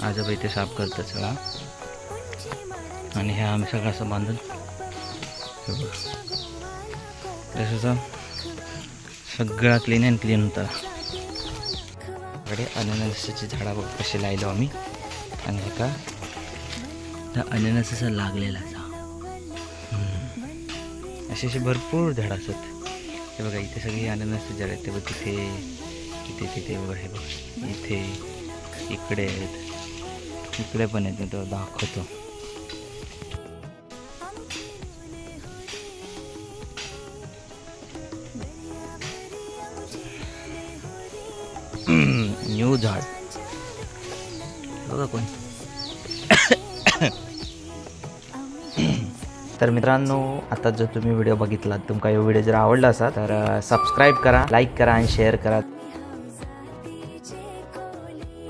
आजोबा इथे साफ करतात सगळा आणि हे आम्ही सगळं असं बांधून तसं सगळा क्लीन अँड क्लीन होता. इकडे अननसाची झाडा बघ कशी लायलो आम्ही आणि हे का त्या अननस असं लागलेला असे असे भरपूर झाडं असतात. हे बघा इथे सगळी अननसची झाडं आहेत. ते बघ तिथे तिथे तिथे बघा हे बघ इथे इकडे आहेत इकडे पण आहेत. मी तो दाखवतो. न्यू झाड बघा कोण. तर मित्रांनो आता जर तुम्ही व्हिडिओ बघितलात तुमका हा व्हिडिओ जर आवडला असा तर सबस्क्राईब करा, लाईक करा आणि शेअर करा.